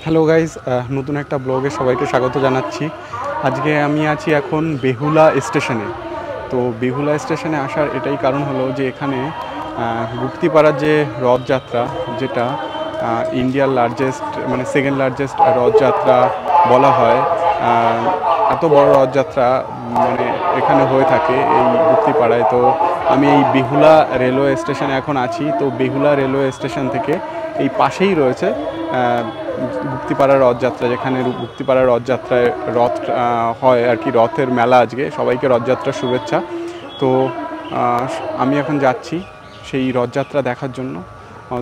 Hello guys, নতুন একটা ব্লগে সবাইকে স্বাগত জানাচ্ছি। আজকে আমি আছি এখন বেহুলা স্টেশনে। তো বেহুলা স্টেশনে আসার এটাই কারণ হলো যে এখানে গুপ্তিপাড়ার যে রথযাত্রা, যেটা ইন্ডিয়ার লার্জেস্ট মানে সেকেন্ড লার্জেস্ট রথযাত্রা বলা হয়, এত বড় রথযাত্রা মানে এখানে হয়ে থাকে এই গুপ্তিপাড়ায়। তো আমি এই বেহুলা রেলওয়ে স্টেশনে এখন আছি। তো বেহুলা রেলওয়ে স্টেশন থেকে এই পাশেই রয়েছে গুপ্তিপাড়ার রথযাত্রা, যেখানে গুপ্তিপাড়ার রথযাত্রায় রথ হয় আর কি, রথের মেলা আজকে। সবাইকে রথযাত্রার শুভেচ্ছা। তো আমি এখন যাচ্ছি সেই রথযাত্রা দেখার জন্য।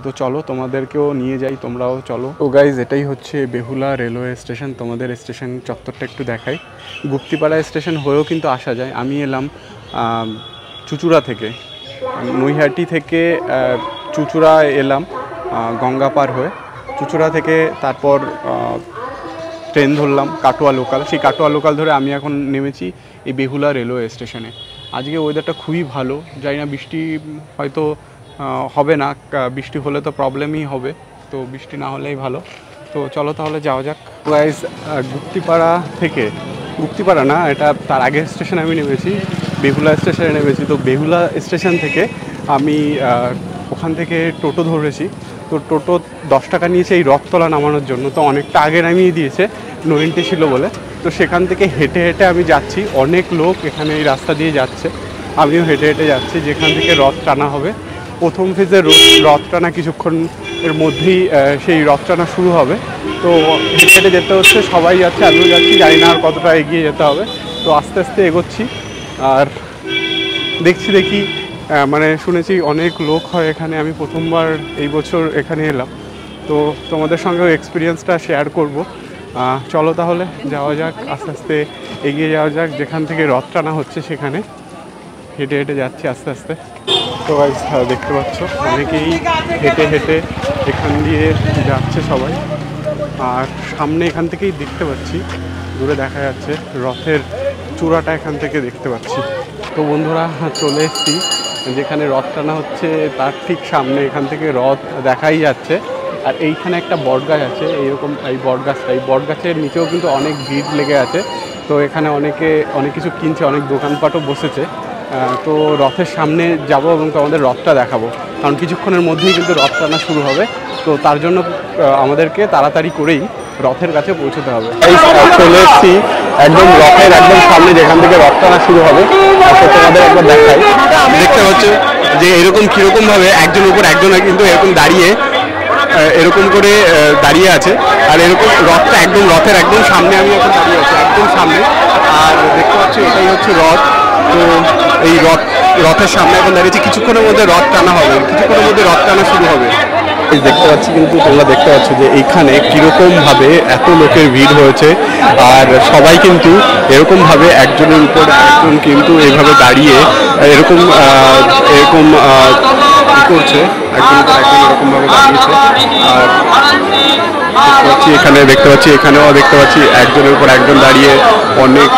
তো চলো তোমাদেরকেও নিয়ে যাই, তোমরাও চলো। তো গাইজ, এটাই হচ্ছে বেহুলা রেলওয়ে স্টেশন। তোমাদের স্টেশন চত্বরটা একটু দেখাই। গুপ্তিপাড়া স্টেশন হয়েও কিন্তু আসা যায়। আমি এলাম চুঁচুড়া থেকে, নৈহাটি থেকে চুঁচুড়া এলাম গঙ্গা পার হয়ে। চুঁচুড়া থেকে তারপর ট্রেন ধরলাম কাটোয়া লোকাল। সেই কাটোয়া লোকাল ধরে আমি এখন নেমেছি এই বেহুলা রেলওয়ে স্টেশনে। আজকে ওয়েদারটা খুবই ভালো, জানি না বৃষ্টি হয়তো হবে না, বৃষ্টি হলে তো প্রবলেমই হবে, তো বৃষ্টি না হলেই ভালো। তো চলো তাহলে যাওয়া যাক। গাইস, গুপ্তিপাড়া থেকে, গুপ্তিপাড়া না, এটা তার আগের স্টেশনে আমি নেমেছি, বেহুলা স্টেশনে নেমেছি। তো বেহুলা স্টেশন থেকে আমি ওখান থেকে টোটো ধরেছি। তো টোটো 10 টাকা নিয়েছে এই রথতলা নামানোর জন্য। তো অনেকটা আগে নামিয়ে দিয়েছে, নোয়েন্টি ছিল বলে। তো সেখান থেকে হেঁটে হেঁটে আমি যাচ্ছি। অনেক লোক এখানে এই রাস্তা দিয়ে যাচ্ছে, আমিও হেঁটে হেঁটে যাচ্ছি। যেখান থেকে রথ টানা হবে, প্রথম ফেজে রথ টানা কিছুক্ষণ এর মধ্যেই সেই রথ টানা শুরু হবে। তো হেঁটে হেঁটে যেতে হচ্ছে, সবাই যাচ্ছে, আমিও যাচ্ছি, জানি না আর কতটা এগিয়ে যেতে হবে। তো আস্তে আস্তে এগোচ্ছি। আর দেখি মানে শুনেছি অনেক লোক হয় এখানে। আমি প্রথমবার এই বছর এখানে এলাম, তো তোমাদের সঙ্গেও এক্সপিরিয়েন্সটা শেয়ার করব। চলো তাহলে যাওয়া যাক, আস্তে আস্তে এগিয়ে যাওয়া যাক। যেখান থেকে রথ টানা হচ্ছে সেখানে হেঁটে হেঁটে যাচ্ছি আস্তে আস্তে। তো গাইস, দেখতে পাচ্ছ অনেকেই হেঁটে হেঁটে এখান দিয়ে যাচ্ছে সবাই। আর সামনে এখান থেকেই দেখতে পাচ্ছি, দূরে দেখা যাচ্ছে রথের চূড়াটা, এখান থেকে দেখতে পাচ্ছি। তো বন্ধুরা, চলে এসেছি যেখানে রথ টানা হচ্ছে তার ঠিক সামনে। এখান থেকে রথ দেখাই যাচ্ছে। আর এইখানে একটা বটগাছ আছে, এইরকম এই বটগাছের নিচেও কিন্তু অনেক ভিড় লেগে আছে। তো এখানে অনেকে অনেক কিছু কিনছে, অনেক দোকানপাটও বসেছে। তো রথের সামনে যাব এবং তোমাদের রথটা দেখাবো, কারণ কিছুক্ষণের মধ্যেই কিন্তু রথ টানা শুরু হবে। তো তার জন্য আমাদেরকে তাড়াতাড়ি করেই রথের কাছে পৌঁছতে হবে। চলে এসেছি একদম রথের একদম সামনে, যেখান থেকে রথ টানা শুরু হবে। তোমাদের একবার দেখাই। দেখতে হচ্ছে যে এরকম কীরকমভাবে একজনের উপর একজন কিন্তু এরকম দাঁড়িয়ে এরকম করে দাঁড়িয়ে আছে। আর এরকম রথটা একদম রথের একদম সামনে আমি এখন দাঁড়িয়ে আছি, একদম সামনে। আর দেখতে পাচ্ছি এটাই হচ্ছে রথ। তো এই রথের সামনে এখন দাঁড়িয়েছি। কিছুক্ষণের মধ্যে রথ টানা হবে, কিছুক্ষণের মধ্যে রথ টানা শুরু হবে। দেখতে পাচ্ছি, কিন্তু তোমরা দেখতে পাচ্ছ যে এইখানে কীরকমভাবে এত লোকের ভিড় হয়েছে। আর সবাই কিন্তু এরকমভাবে একজনের উপর একজন কিন্তু এইভাবে দাঁড়িয়ে এরকম করছে, একজন উপর একজন এরকমভাবে দাঁড়িয়েছে। আর দেখতে পাচ্ছি এখানে, দেখতে পাচ্ছি এখানেও দেখতে পাচ্ছি একজনের উপর একজন দাঁড়িয়ে অনেক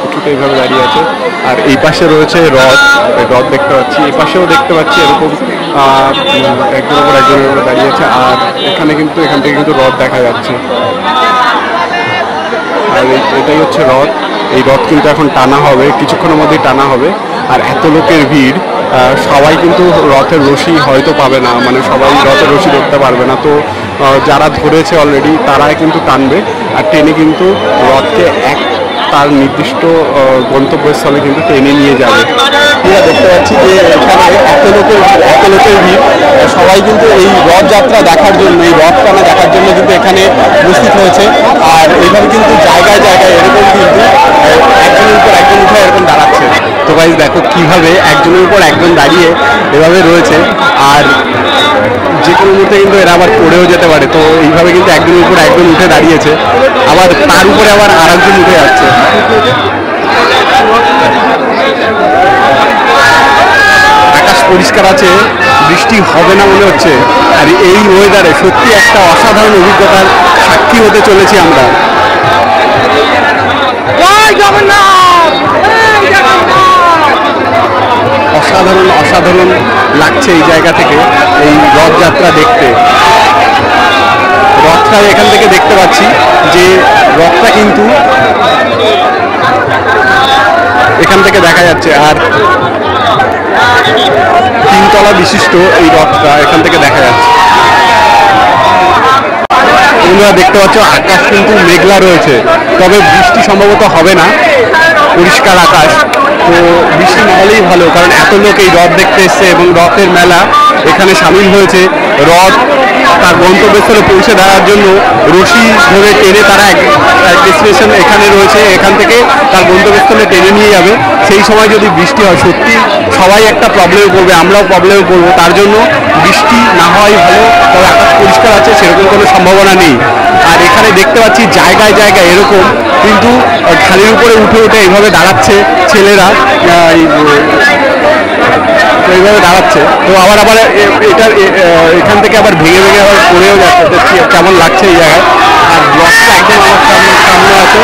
কিছুটা এইভাবে দাঁড়িয়ে আছে। আর এই পাশে রয়েছে রথ দেখতে পাচ্ছি, এই পাশেও দেখতে পাচ্ছি এরকম একজনের উপর একজনের উপর দাঁড়িয়ে আছে। আর এখানে কিন্তু এখান থেকে কিন্তু রথ দেখা যাচ্ছে। আর এটাই হচ্ছে রথ। এই রথ কিন্তু এখন টানা হবে, কিছুক্ষণের মধ্যেই টানা হবে। আর এত লোকের ভিড়, সবাই কিন্তু রথের রশি হয়তো পাবে না, মানে সবাই রথের রশি ধরতে পারবে না। তো যারা ধরেছে অলরেডি তারাই কিন্তু টানবে। আর ট্রেনে কিন্তু রথকে তার নির্দিষ্ট গন্তব্যস্থলে কিন্তু টেনে নিয়ে যাবে। আমরা দেখতে পাচ্ছি যে এখানে এত লোকের ভিড়, সবাই কিন্তু এই রথযাত্রা দেখার জন্য, এই রথ টানা দেখার জন্য কিন্তু এখানে উপস্থিত হয়েছে। আর এইভাবে কিন্তু জায়গায় জায়গায় এরকম কিন্তু একজনের উপর একজন উঠে এরকম দাঁড়াচ্ছে। তো গাইস, দেখো কিভাবে একজনের উপর একজন দাঁড়িয়ে এভাবে রয়েছে। আর যে কোনো মুহূর্তে কিন্তু এরা আবার পড়েও যেতে পারে। তো এইভাবে কিন্তু একজনের উপর একজন উঠে দাঁড়িয়েছে, আবার তার উপরে আবার আরেকজন উঠে যাচ্ছে। আকাশ পরিষ্কার আছে, বৃষ্টি হবে না মনে হচ্ছে। আর এই ওয়েদারে সত্যি একটা অসাধারণ অভিজ্ঞতার সাক্ষী হতে চলেছি আমরা। অসাধারণ লাগছে এই জায়গা থেকে এই রথযাত্রা দেখতে। অবস্থায় এখান থেকে দেখতে পাচ্ছি যে রথটা কিন্তু এখান থেকে দেখা যাচ্ছে, আর 3 তলা বিশিষ্ট এই রথটা এখান থেকে দেখা যাচ্ছে। তোমরা দেখতে পাচ্ছ আকাশ কিন্তু মেঘলা রয়েছে, তবে বৃষ্টি সম্ভবত হবে না, পরিষ্কার আকাশ। তো বৃষ্টি না হলেই ভালো, কারণ এত লোক এই রথ দেখতে এসছে এবং রথের মেলা এখানে সামিল হয়েছে। রথ তার গন্তব্যস্থলে পৌঁছে দেওয়ার জন্য রশি ধরে টেনে তারা এক ডেস্টিনেশন এখানে রয়েছে, এখান থেকে তার গন্তব্যস্থলে টেনে নিয়ে যাবে। সেই সময় যদি বৃষ্টি হয়, সত্যি সবাই একটা প্রবলেমে পড়বে, আমরাও প্রবলেমে পড়বো। তার জন্য বৃষ্টি না হওয়াই ভালো, তবে আকাশ পরিষ্কার আছে, সেরকম কোনো সম্ভাবনা নেই। আর এখানে দেখতে পাচ্ছি জায়গায় জায়গায় এরকম কিন্তু খালের উপরে উঠে উঠে এইভাবে দাঁড়াচ্ছে ছেলেরা, এইভাবে দাঁড়াচ্ছে। তো আবার এটা এখান থেকে আবার ভেঙে ভেঙে আবার পড়েও যাচ্ছে, কেমন লাগছে এই জায়গায়। আর ব্লকটা একদম আমার সামনে আছে।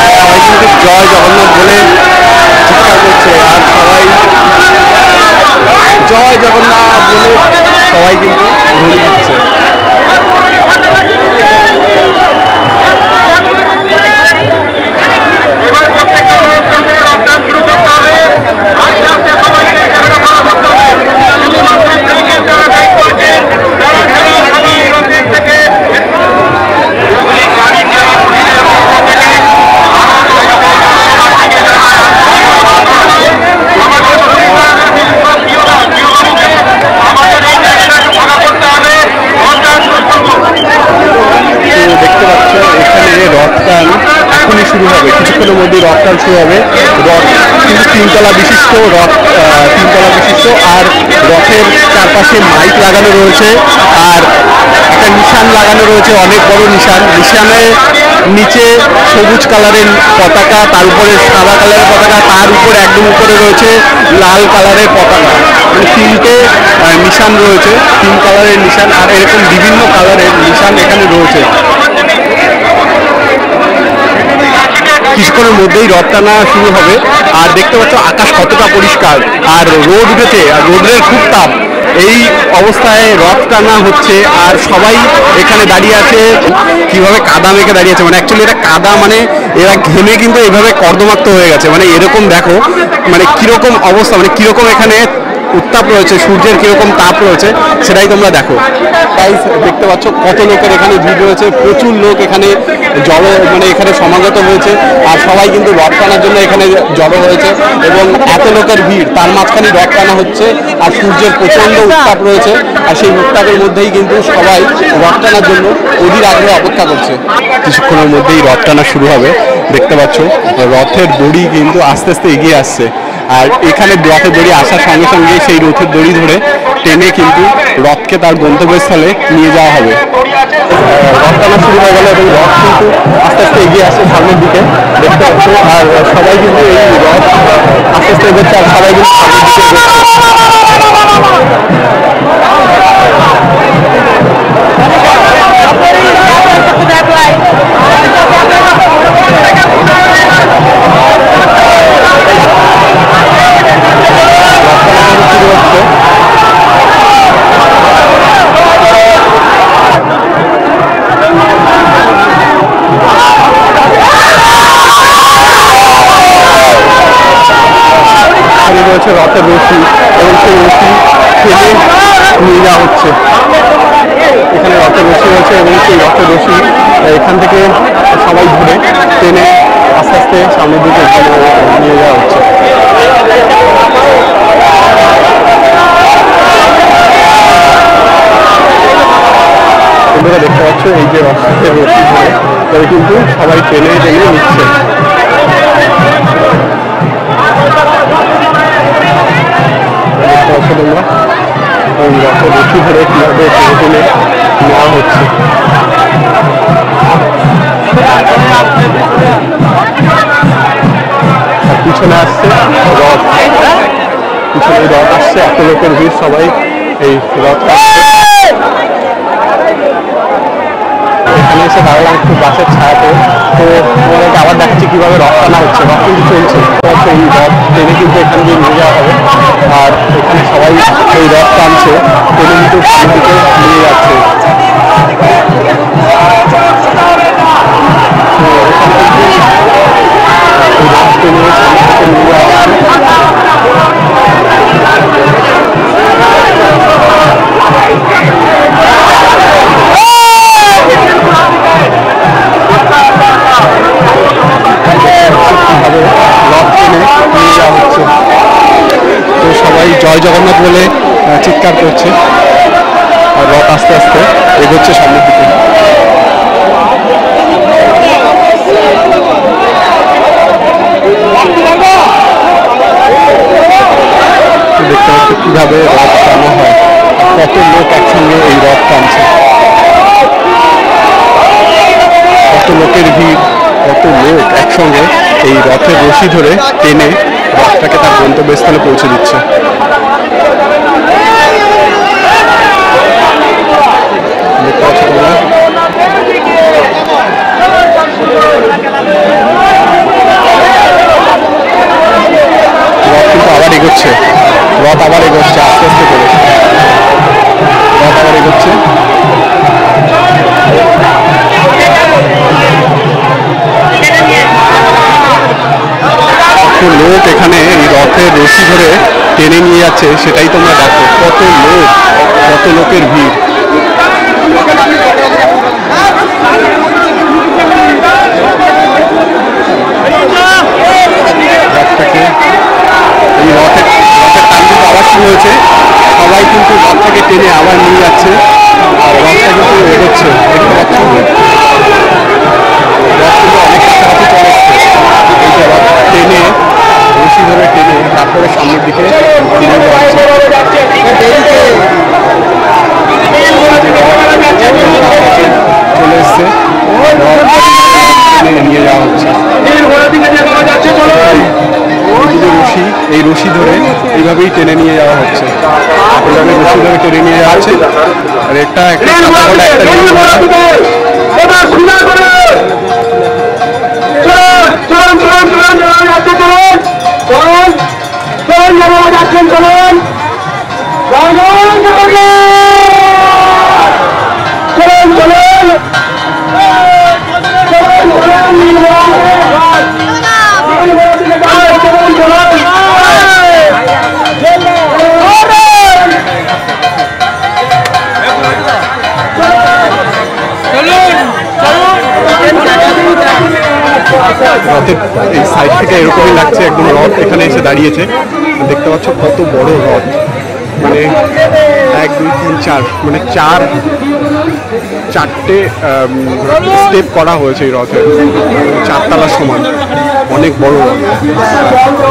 সবাই কিন্তু জয় জগন্নাথ বলে চিৎকার করছে, আর সবাই জয় জগন্নাথ বলে সবাই কিন্তু ধ্বনি দিচ্ছে। এখনই শুরু হবে, কিছুক্ষণের মধ্যে রথটান শুরু হবে। রথ কিন্তু 3 তলা বিশিষ্ট রথ, 3 তলা বিশিষ্ট, আর রথের চারপাশে মাইক লাগানো রয়েছে, আর একটা নিশান লাগানো রয়েছে, অনেক বড় নিশান। নিশানের নিচে সবুজ কালারের পতাকা, তার উপরে সাদা কালারের পতাকা, তার উপরে একদম উপরে রয়েছে লাল কালারের পতাকা। মানে 3টে নিশান রয়েছে, 3 কালারের নিশান, আর এরকম বিভিন্ন কালারের নিশান এখানে রয়েছে। কিছুক্ষণের মধ্যেই রথ টানা শুরু হবে। আর দেখতে পাচ্ছ আকাশ কতটা পরিষ্কার, আর রোদ উঠেছে, আর রোদের খুব তাপ। এই অবস্থায় রথ টানা হচ্ছে, আর সবাই এখানে দাঁড়িয়ে আছে, কিভাবে কাদা মেখে দাঁড়িয়ে আছে। মানে অ্যাকচুয়ালি এটা কাদা, মানে এরা ঘেমে কিন্তু এইভাবে কর্দমাক্ত হয়ে গেছে। মানে এরকম দেখো, মানে কিরকম অবস্থা, মানে কিরকম এখানে উত্তাপ রয়েছে, সূর্যের কিরকম তাপ রয়েছে, সেটাই তোমরা দেখো। গাইস দেখতে পাচ্ছ কত লোকের এখানে ভিড় রয়েছে, প্রচুর লোক এখানে মানে এখানে সমাগত হয়েছে, আর সবাই কিন্তু রথ টানার জন্য এখানে জড়ো হয়েছে। এবং এত লোকের ভিড়, তার মাঝখানে রথ টানা হচ্ছে, আর সূর্যের প্রচণ্ড উত্তাপ রয়েছে, আর সেই উত্তাপের মধ্যেই কিন্তু সবাই রথ টানার জন্য অধীর আগ্রহে অপেক্ষা করছে। কিছুক্ষণের মধ্যেই রথ টানা শুরু হবে। দেখতে পাচ্ছ রথের দড়ি কিন্তু আস্তে আস্তে এগিয়ে আসছে, আর এখানে রথের দড়ি আসার সঙ্গে সঙ্গে সেই রথের দড়ি ধরে টেনে কিন্তু রথকে তার গন্তব্যস্থলে নিয়ে যাওয়া হবে। রথ টানা শুরু হয়ে গেল এবং রথ কিন্তু আস্তে আস্তে এগিয়ে আসছে সামনের দিকে, দেখতে পাচ্ছ। আর সবাই কিন্তু এই রথ আস্তে আস্তে এগোচ্ছে, আর সবাই কিন্তু সামনের দিকে রয়েছে রথের রশি, এবং সেই রশি ফেলে নিয়ে যাওয়া হচ্ছে। এখানে রথের রশি রয়েছে, এবং সেই রথের রশি এখান থেকে সবাই ধরে টেনে আস্তে আস্তে সামনের দিকে নিয়ে যাওয়া হচ্ছে। তোমরা দেখতে পাচ্ছ এই যে রথের রশি ধরে তবে কিন্তু সবাই টেনে টেনে নিচ্ছে। তোমরা রথের রশি ধরে কিভাবে টেনে টেনে নেওয়া হচ্ছে। আর পিছনে আসছে রথ, পিছনে রথ আসছে, এত লোকের ভিড়, সবাই এই রথ আসছে। এখানে এসে দাঁড়ালাম একটু গাছের ছায়াতে। তো তোমাদেরকে আবার দেখাচ্ছি কীভাবে রথ টানা হচ্ছে। রথ কিন্তু চলছে, এই রথ টেনে কিন্তু এখান দিয়ে নিয়ে যাওয়া হবে। আর এখানে সবাই এই রথ টানছে, টেনে কিন্তু সামনের দিকে নিয়ে যাচ্ছে। তো সবাই জয় জগন্নাথ বলে চিৎকার করছে আর রথ আস্তে আস্তে এগোচ্ছে সামনের দিকে। দেখতে পাচ্ছি কিভাবে রথ টানা হয়, কত লোক একসঙ্গে এই রথ টানছে, কত লোকের ভিড়, কত লোক একসঙ্গে এই রথের রশি ধরে টেনে রথটাকে তার গন্তব্যস্থলে পৌঁছে দিচ্ছে। দেখতে পাচ্ছ তোমরা রথ কিন্তু আবার এগোচ্ছে, রথ আবার এগোচ্ছে আস্তে আস্তে করে, রথ আবার এগোচ্ছে। কত লোক এখানে এই রথের রশি ধরে টেনে নিয়ে যাচ্ছে সেটাই তোমরা দেখো, কত লোক, কত লোকের ভিড়। রথটাকে এই রথের টান কিন্তু আবার শুরু হয়েছে, সবাই কিন্তু রথটাকে টেনে আবার নিয়ে যাচ্ছে আর রথটা কিন্তু এগোচ্ছে। দেখতে পাচ্ছ রথ কিন্তু অনেক কাছাকাছি চলে এসছে, এই যে রথ টেনে রশি ধরে টেনে তারপরে সামনের দিকে নিয়ে যাওয়া হচ্ছে। চলে এসছে, নিয়ে যাওয়া হচ্ছে রশি, এই রশি ধরে এইভাবেই টেনে নিয়ে যাওয়া হচ্ছে, এইভাবে রশি ধরে টেনে নিয়ে যাওয়া হচ্ছে। আর একটা রথের এই সাইড থেকে এরকমই লাগছে, একদম রথ এখানে এসে দাঁড়িয়েছে। দেখতে পাচ্ছ কত বড় রথ, মানে 1 2 3 4 মানে চারটে স্টেপ করা হয়েছে এই রথের, 4 তলার সমান, অনেক বড় রথ।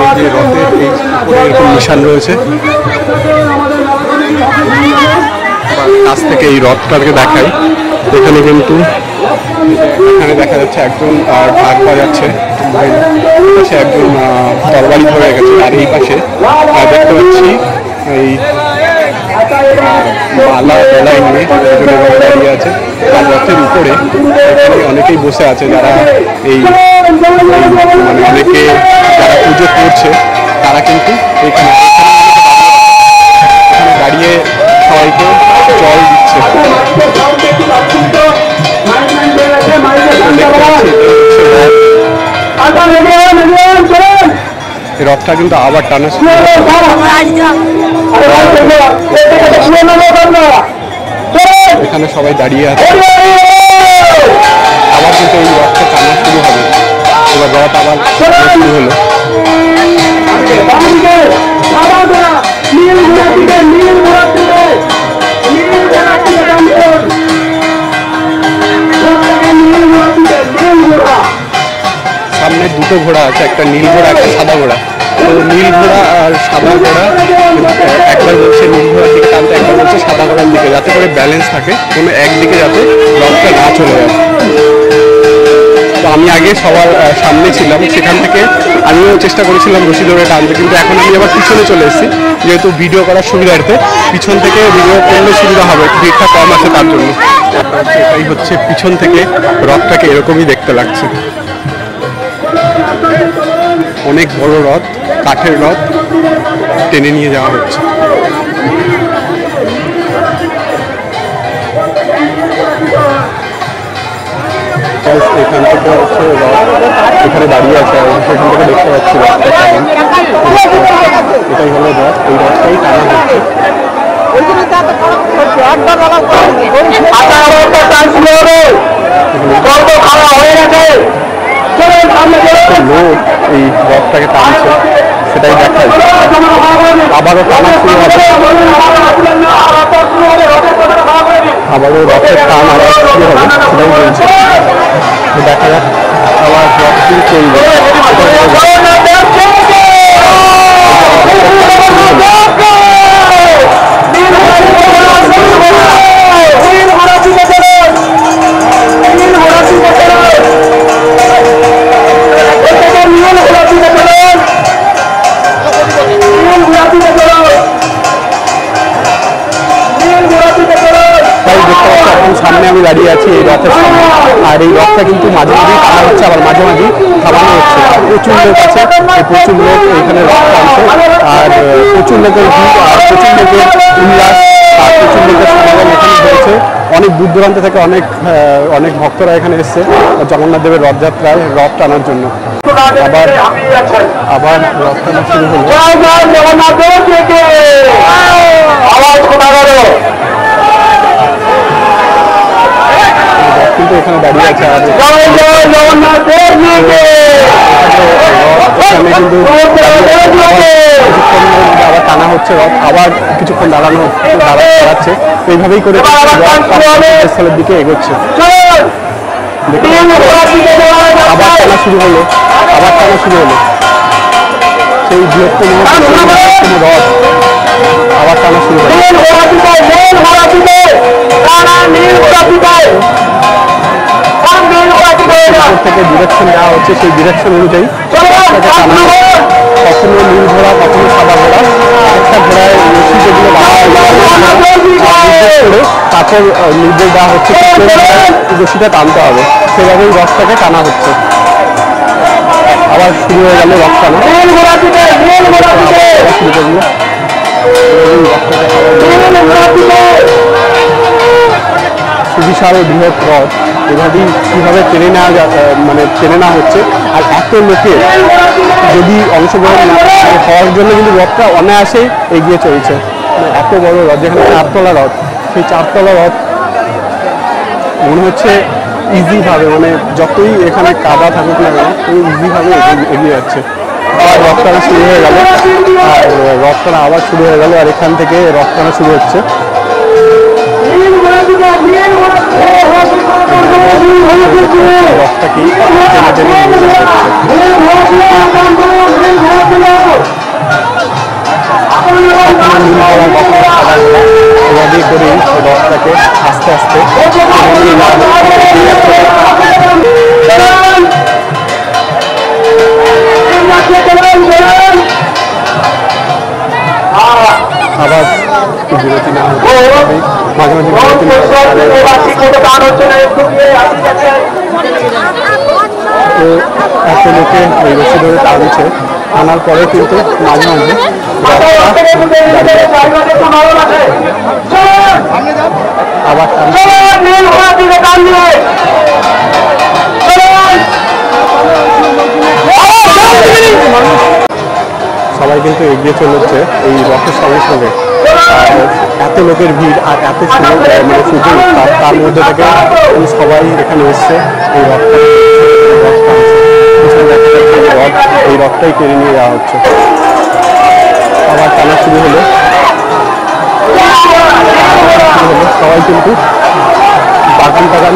এই যে রথের এই উপরে এরকম নিশান রয়েছে, কাছ থেকে এই রথটাকে দেখাই। এখানে কিন্তু এখানে দেখা যাচ্ছে একজন ঢাক বাজাচ্ছে, পাশে একজন তরবারি ধরে গেছে, আর এই পাশে দেখতে পাচ্ছি এই মালা গলায় নিয়ে দাঁড়িয়ে আছে। আর রথের উপরে অনেকেই বসে আছে, যারা এই মানে অনেকে যারা পুজো করছে তারা কিন্তু এখানে দাঁড়িয়ে সবাইকে জল দিচ্ছে। রথটা কিন্তু আবার টানা, এখানে সবাই দাঁড়িয়ে আছে, আবার কিন্তু এই রথটা টানা শুরু হবে। এবার রথ আবার শুরু হলো। সামনে দুটো ঘোড়া আছে, একটা নীল ঘোড়া একটা সাদা ঘোড়া। তো নীল ঘোড়া আর সাদা ঘোড়া একবার বলছে নীল ঘোড়ার দিকে টানতে, একবার বলছে সাদা ঘোড়ার দিকে, যাতে করে ব্যালেন্স থাকে, কোনো একদিকে যাতে রথটা না চলে যায়। তো আমি আগে সবার সামনে ছিলাম, সেখান থেকে আমিও চেষ্টা করেছিলাম রশি ধরে টানতে, কিন্তু এখন আমি আবার পিছনে চলে এসেছি, যেহেতু ভিডিও করার সুবিধার্থে পিছন থেকে ভিডিও করলে সুবিধা হবে, ভিড়টা কম আছে তার জন্য। এটাই হচ্ছে পিছন থেকে রথটাকে এরকমই দেখতে লাগছে। অনেক বড় রথ, কাঠের রথ টেনে নিয়ে যাওয়া হচ্ছে। এখান থেকে হচ্ছে রথ এখানে দাঁড়িয়ে আছে, সেখান থেকে দেখতে পাচ্ছি রথটা কেমন। এটাই হলো রথ, এই রথটাই টানা হচ্ছে। লোক এই রথটাকে টানছে, সেটাই দেখায়। আবারও টানা শুরু হবে, আবারও রথের টান আবার শুরু হবে, সেটাই বলছে। দেখা যাক আবার রথ কি চলবে। সামনে আমি দাঁড়িয়ে আছি এই রথের সামনে, আর এই রথটা কিন্তু মাঝে মাঝেই টানা হচ্ছে, আবার মাঝে মাঝেই থামানো হচ্ছে। প্রচুর লোক আছে, প্রচুর লোক এখানে রথ টানছে, আর প্রচুর লোকের ভিড়, আর প্রচুর লোকের উল্লাস, আর প্রচুর লোকের সমাগম এখানে হয়েছে। অনেক দূর দূরান্ত থেকে অনেক ভক্তরা এখানে এসছে জগন্নাথ দেবের রথযাত্রায় রথ টানার জন্য। আবার রথ টানা শুরু হলো। কিন্তু এখানে দাঁড়িয়ে আছে, আর এখানে কিন্তু আবার টানা হচ্ছে রথ, আবার কিছুক্ষণ দাঁড়াচ্ছে। এইভাবেই করে স্থলের দিকে এগোচ্ছে। আবার টানা শুরু হলো, সেই বৃহত্তম রথ আবার টানা শুরু হলো। থেকে ডিরেকশন দেওয়া হচ্ছে, সেই ডিরেকশন অনুযায়ী টানা হচ্ছে। কখনো নীল ঘোড়া, কখনো সাদা ঘোড়া, একটা ঘোড়ায় রশি যেগুলো করে তারপর নির্দেশ দেওয়া হচ্ছে রশিটা টানতে হবে, সেভাবেই রথটাকে টানা হচ্ছে। আবার শুরু হয়ে গেল রথ টানা, শুরু করলো সুবিশাল বৃহৎ রথ এভাবেই কীভাবে টেনে নেওয়া হচ্ছে। আর এত লোকের যদি অংশগ্রহণ হওয়ার জন্য কিন্তু রথটা অনায়াসেই এগিয়ে চলছে। এত বড় রথ, যেখানে 4 তলা রথ, সেই 4 তলা রথ মনে হচ্ছে ইজিভাবে, যতই এখানে কাদা থাকুক না কেন ইজিভাবে এগিয়ে যাচ্ছে। আবার রথ টানা শুরু হয়ে গেল, আর রথ টানা আবার শুরু হয়ে গেল, আর এখান থেকে রথ টানা শুরু হচ্ছে। রথটাকে এভাবেই করে রথটাকে আস্তে আস্তে আবার বিরতি না মাঝে মাঝে তো এত লোকে ওই রশি ধরে টানছে, আনার পরে কিন্তু মাঝে মাঝে আবার সবাই কিন্তু এগিয়ে চলেছে এই রথের সঙ্গে সঙ্গে। এত লোকের ভিড় আর এত সুযোগ তার মধ্যে থেকে সবাই এখানে এসছে এই রথটা, এই রথটাই কেড়ে নিয়ে যাওয়া হচ্ছে। আবার টানা শুরু হলো, সবাই কিন্তু বাগান টাগান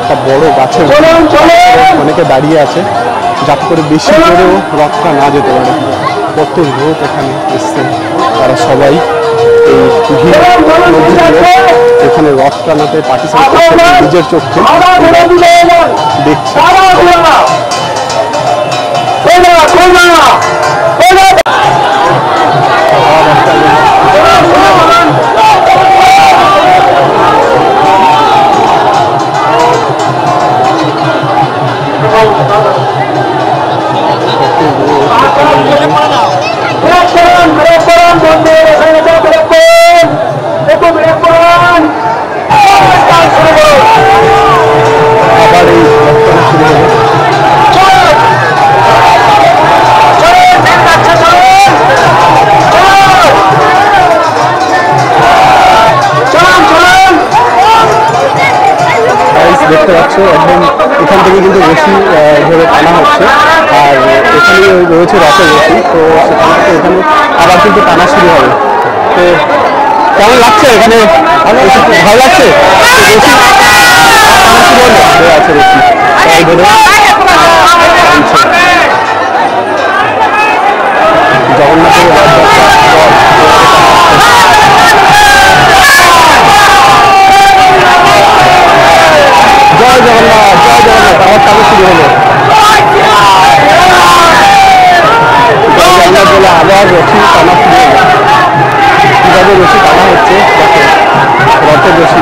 একটা বড় গাছে অনেকে দাঁড়িয়ে আছে যাতে করে বেশি করেও রথটা না যেতে পারে। কত লোক এখানে এসছে, তারা সবাই এই এখানে রথ টানাতে পার্টিসিপেট করছে, নিজের চোখে দেখছে। আবার এই দেখতে পাচ্ছ একদম এখান থেকে কিন্তু রশি ধরে টানা হচ্ছে, আর এখানে রয়েছে রথের রশি, তো সেখান থেকে এখানে আবার কিন্তু টানা শুরু হবে। তো কেমন লাগছে এখানে? ভালো লাগছে? আছে রশি জগন্নাথের জয় জগন্নাথ, জয় জগন্নাথ, আমার টানা শুরু হলো। জগন্নাথ বলে আবার রশি টানা শুরু হলো। কীভাবে রশি টানা হচ্ছে দেখো, রথের রশি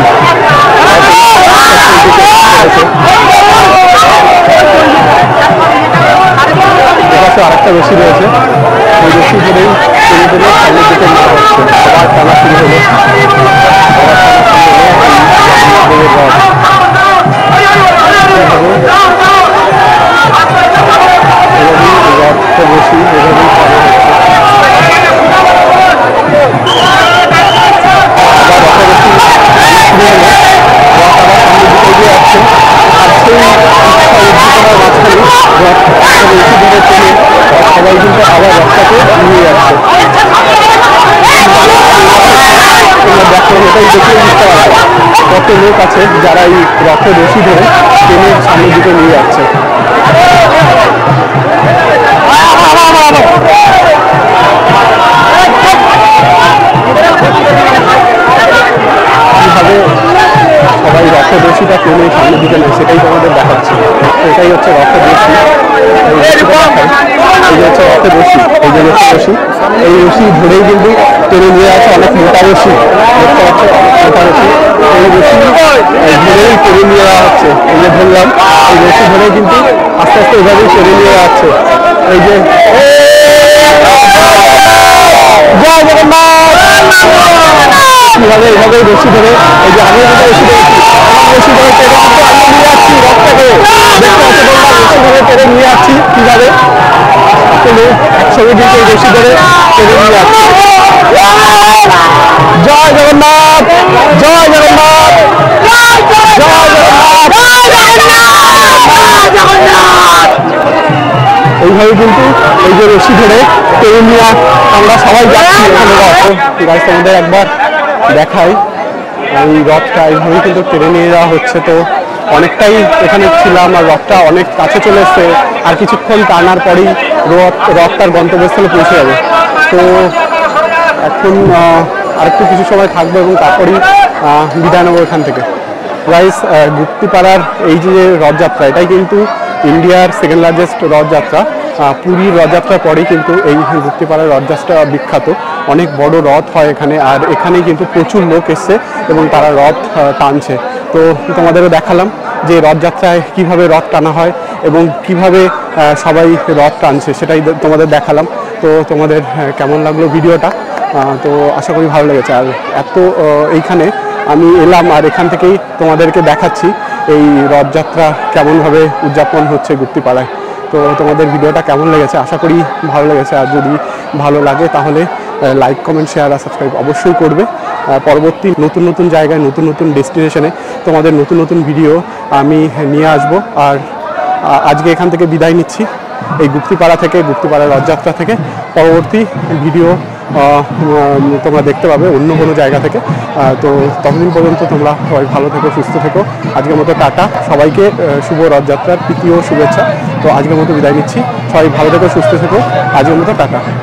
আরেকটা রশি রয়েছে, ওই রশি ধরেই টেনে টেনে সামনের দিকে নেওয়া হচ্ছে। আবার টানা শুরু হলো, রথের রশি এভাবেই টানা হচ্ছে। সবাই কিন্তু আবার রথটাকে নিয়ে যাচ্ছে। দেখো এটাই দেখে বুঝতে পারবে কত লোক আছে যারা এই রথের রশি ধরে ট্রেনে সামনের দিকে নিয়ে যাচ্ছে। কিভাবে সবাই রথের রশিটা টেনে সামনের দিকে নেয় সেটাই তোমাদের দেখাচ্ছি। এটাই হচ্ছে রথের রশি, এই রশিটা এই যে হচ্ছে রথের রশি, এই যে রথের রশি, এই রশি ধরেই কিন্তু টেনে নিয়ে আছে অনেক মোটা রশি, দেখতে পাচ্ছে অনেক মোটা রশি, এই রশি ধরেই টেনে নিয়ে যাওয়া হচ্ছে। এই যে ধরলাম, এই রশি ধরেই কিন্তু আস্তে আস্তে এভাবেই টেনে নিয়ে যাচ্ছে। এই যে জয় জগন্নাথ, কিভাবে এইভাবে রশি ধরে, এই যে আমি যেটা রশি ধরেছি, রশি ধরে টেনে কিন্তু আমি নিয়ে যাচ্ছি রথটাকে, দেখতে পাচ্ছি বললাম রশি ধরে টেনে নিয়ে যাচ্ছি কিভাবে একসঙ্গে কিন্তু এই রশি ধরে টেনে নিয়ে যাচ্ছি। জয় জগন্নাথ, জয় জগন্নাথ, জয় জগন্নাথ। এইভাবে কিন্তু এই যে রশি ধরে টেনে নিয়ে আমরা সবাই যাচ্ছি এখানে রথ। গাছ তোমাদের একবার দেখাই, এই রথটা এইভাবেই কিন্তু টেনে নিয়ে যাওয়া হচ্ছে। তো অনেকটাই এখানে ছিলাম আর রথটা অনেক কাছে চলে এসছে, আর কিছুক্ষণ টানার পরেই রথ তার গন্তব্যস্থলে পৌঁছে যাবে। তো এখন আরেকটু কিছু সময় থাকবো এবং তারপরেই বিদায় নেবো এখান থেকে। গাইস, গুপ্তিপাড়ার এই যে রথযাত্রা, এটাই কিন্তু ইন্ডিয়ার সেকেন্ড লার্জেস্ট রথযাত্রা। পুরীর রথযাত্রার পরেই কিন্তু এই গুপ্তিপাড়ার রথযাত্রা বিখ্যাত। অনেক বড় রথ হয় এখানে, আর এখানেই কিন্তু প্রচুর লোক এসছে এবং তারা রথ টানছে। তো তোমাদেরও দেখালাম যে রথযাত্রায় কিভাবে রথ টানা হয় এবং কিভাবে সবাই রথ টানছে, সেটাই তোমাদের দেখালাম। তো তোমাদের কেমন লাগলো ভিডিওটা? তো আশা করি ভালো লেগেছে। আর এইখানে আমি এলাম আর এখান থেকেই তোমাদেরকে দেখাচ্ছি এই রথযাত্রা কেমনভাবে উদযাপন হচ্ছে গুপ্তিপাড়ায়। তো তোমাদের ভিডিওটা কেমন লেগেছে? আশা করি ভালো লেগেছে। আর যদি ভালো লাগে তাহলে লাইক, কমেন্ট, শেয়ার আর সাবস্ক্রাইব অবশ্যই করবে। পরবর্তী নতুন নতুন জায়গায়, নতুন নতুন ডেস্টিনেশনে তোমাদের নতুন নতুন ভিডিও আমি নিয়ে আসব। আর আজকে এখান থেকে বিদায় নিচ্ছি, এই গুপ্তিপাড়া থেকে, গুপ্তিপাড়ার রথযাত্রা থেকে। পরবর্তী ভিডিও তোমরা দেখতে পাবে অন্য কোনো জায়গা থেকে। তো ততদিন পর্যন্ত তোমরা সবাই ভালো থেকো, সুস্থ থেকো। আজকের মতো টাটা সবাইকে, শুভ রথযাত্রার প্রীতি ও শুভেচ্ছা। তো আজকের মতো বিদায় নিচ্ছি, সবাই ভালো থেকো, সুস্থ থেকো। আজকের মতো টাটা।